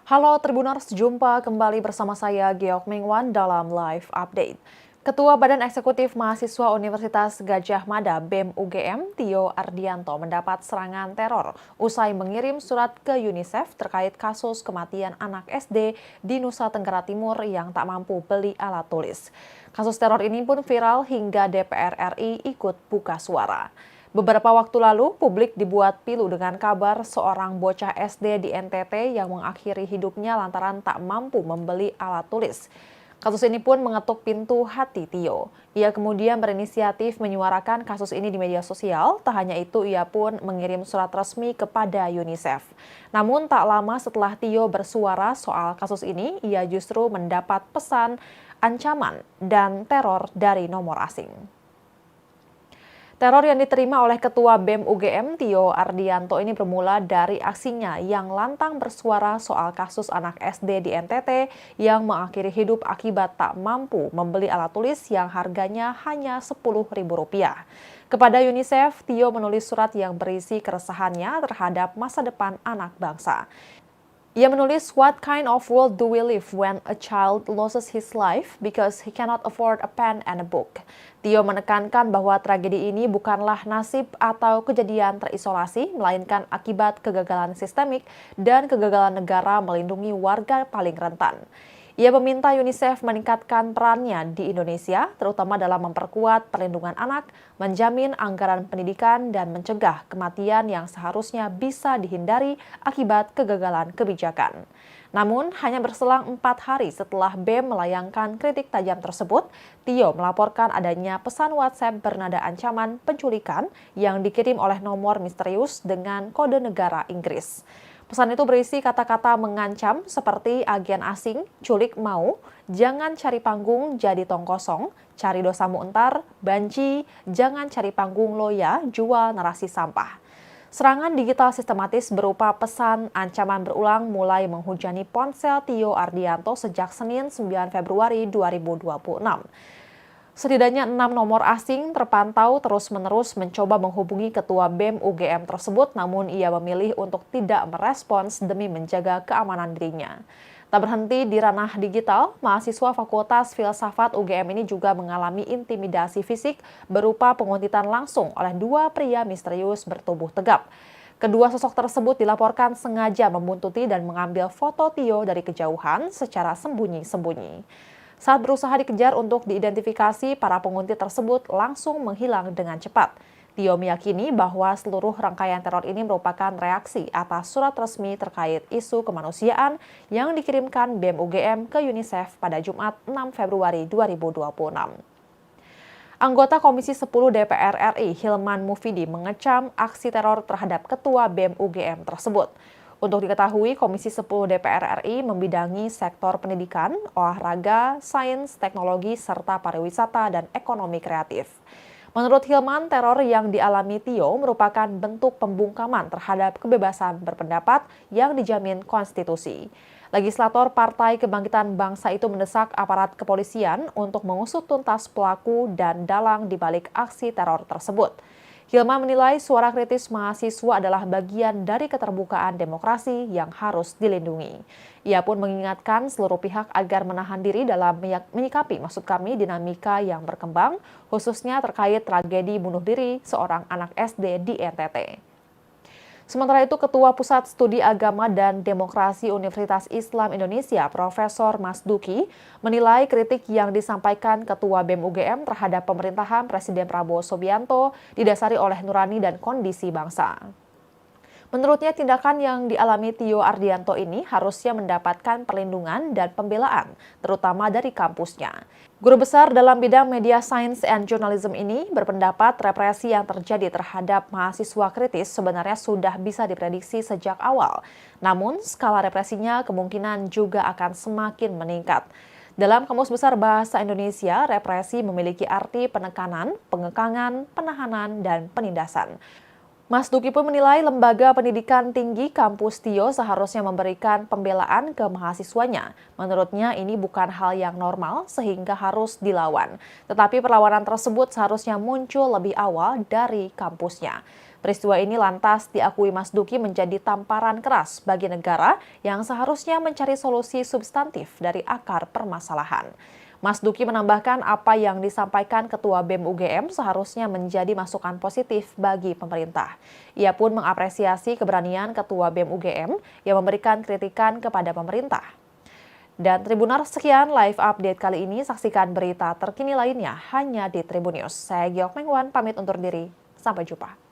Halo Tribuners, jumpa kembali bersama saya Geok Mingwan dalam Live Update. Ketua Badan Eksekutif Mahasiswa Universitas Gadjah Mada BEM UGM, Tio Ardianto mendapat serangan teror usai mengirim surat ke UNICEF terkait kasus kematian anak SD di Nusa Tenggara Timur yang tak mampu beli alat tulis. Kasus teror ini pun viral hingga DPR RI ikut buka suara. Beberapa waktu lalu, publik dibuat pilu dengan kabar seorang bocah SD di NTT yang mengakhiri hidupnya lantaran tak mampu membeli alat tulis. Kasus ini pun mengetuk pintu hati Tio. Ia kemudian berinisiatif menyuarakan kasus ini di media sosial. Tak hanya itu, ia pun mengirim surat resmi kepada UNICEF. Namun tak lama setelah Tio bersuara soal kasus ini, ia justru mendapat pesan ancaman dan teror dari nomor asing. Teror yang diterima oleh Ketua BEM UGM Tio Ardianto ini bermula dari aksinya yang lantang bersuara soal kasus anak SD di NTT yang mengakhiri hidup akibat tak mampu membeli alat tulis yang harganya hanya Rp10.000. Kepada UNICEF, Tio menulis surat yang berisi keresahannya terhadap masa depan anak bangsa. Ia menulis, "What kind of world do we live when a child loses his life because he cannot afford a pen and a book?" Tio menekankan bahwa tragedi ini bukanlah nasib atau kejadian terisolasi, melainkan akibat kegagalan sistemik dan kegagalan negara melindungi warga paling rentan. Ia meminta UNICEF meningkatkan perannya di Indonesia, terutama dalam memperkuat perlindungan anak, menjamin anggaran pendidikan, dan mencegah kematian yang seharusnya bisa dihindari akibat kegagalan kebijakan. Namun, hanya berselang 4 hari setelah BEM melayangkan kritik tajam tersebut, Tio melaporkan adanya pesan WhatsApp bernada ancaman penculikan yang dikirim oleh nomor misterius dengan kode negara Inggris. Pesan itu berisi kata-kata mengancam seperti agen asing, culik mau, jangan cari panggung jadi tong kosong, cari dosamu entar, banci, jangan cari panggung lo ya, jual narasi sampah. Serangan digital sistematis berupa pesan ancaman berulang mulai menghujani ponsel Tio Ardianto sejak Senin 9 Februari 2026. Setidaknya 6 nomor asing terpantau terus-menerus mencoba menghubungi Ketua BEM UGM tersebut, namun ia memilih untuk tidak merespons demi menjaga keamanan dirinya. Tak berhenti di ranah digital, mahasiswa Fakultas Filsafat UGM ini juga mengalami intimidasi fisik berupa penguntitan langsung oleh 2 pria misterius bertubuh tegap. Kedua sosok tersebut dilaporkan sengaja membuntuti dan mengambil foto Tio dari kejauhan secara sembunyi-sembunyi. Saat berusaha dikejar untuk diidentifikasi, para penguntit tersebut langsung menghilang dengan cepat. Tio meyakini bahwa seluruh rangkaian teror ini merupakan reaksi atas surat resmi terkait isu kemanusiaan yang dikirimkan BEM UGM ke UNICEF pada Jumat 6 Februari 2026. Anggota Komisi 10 DPR RI Hilman Mufidi mengecam aksi teror terhadap Ketua BEM UGM tersebut. Untuk diketahui, Komisi 10 DPR RI membidangi sektor pendidikan, olahraga, sains, teknologi, serta pariwisata dan ekonomi kreatif. Menurut Hilman, teror yang dialami Tio merupakan bentuk pembungkaman terhadap kebebasan berpendapat yang dijamin konstitusi. Legislator Partai Kebangkitan Bangsa itu mendesak aparat kepolisian untuk mengusut tuntas pelaku dan dalang di balik aksi teror tersebut. Hilman menilai suara kritis mahasiswa adalah bagian dari keterbukaan demokrasi yang harus dilindungi. Ia pun mengingatkan seluruh pihak agar menahan diri dalam menyikapi dinamika yang berkembang, khususnya terkait tragedi bunuh diri seorang anak SD di NTT. Sementara itu, Ketua Pusat Studi Agama dan Demokrasi Universitas Islam Indonesia, Profesor Mas Duki, menilai kritik yang disampaikan Ketua BEM UGM terhadap pemerintahan Presiden Prabowo Subianto didasari oleh nurani dan kondisi bangsa. Menurutnya, tindakan yang dialami Tio Ardianto ini harusnya mendapatkan perlindungan dan pembelaan, terutama dari kampusnya. Guru besar dalam bidang media science and journalism ini berpendapat represi yang terjadi terhadap mahasiswa kritis sebenarnya sudah bisa diprediksi sejak awal. Namun, skala represinya kemungkinan juga akan semakin meningkat. Dalam Kamus Besar Bahasa Indonesia, represi memiliki arti penekanan, pengekangan, penahanan, dan penindasan. Mas Duki pun menilai lembaga pendidikan tinggi kampus Tio seharusnya memberikan pembelaan ke mahasiswanya. Menurutnya ini bukan hal yang normal sehingga harus dilawan. Tetapi perlawanan tersebut seharusnya muncul lebih awal dari kampusnya. Peristiwa ini lantas diakui Mas Duki menjadi tamparan keras bagi negara yang seharusnya mencari solusi substantif dari akar permasalahan. Mas Duki menambahkan apa yang disampaikan Ketua BEM UGM seharusnya menjadi masukan positif bagi pemerintah. Ia pun mengapresiasi keberanian Ketua BEM UGM yang memberikan kritikan kepada pemerintah. Dan Tribunars, sekian live update kali ini. Saksikan berita terkini lainnya hanya di Tribun News. Saya Giok Mengwan, pamit undur diri. Sampai jumpa.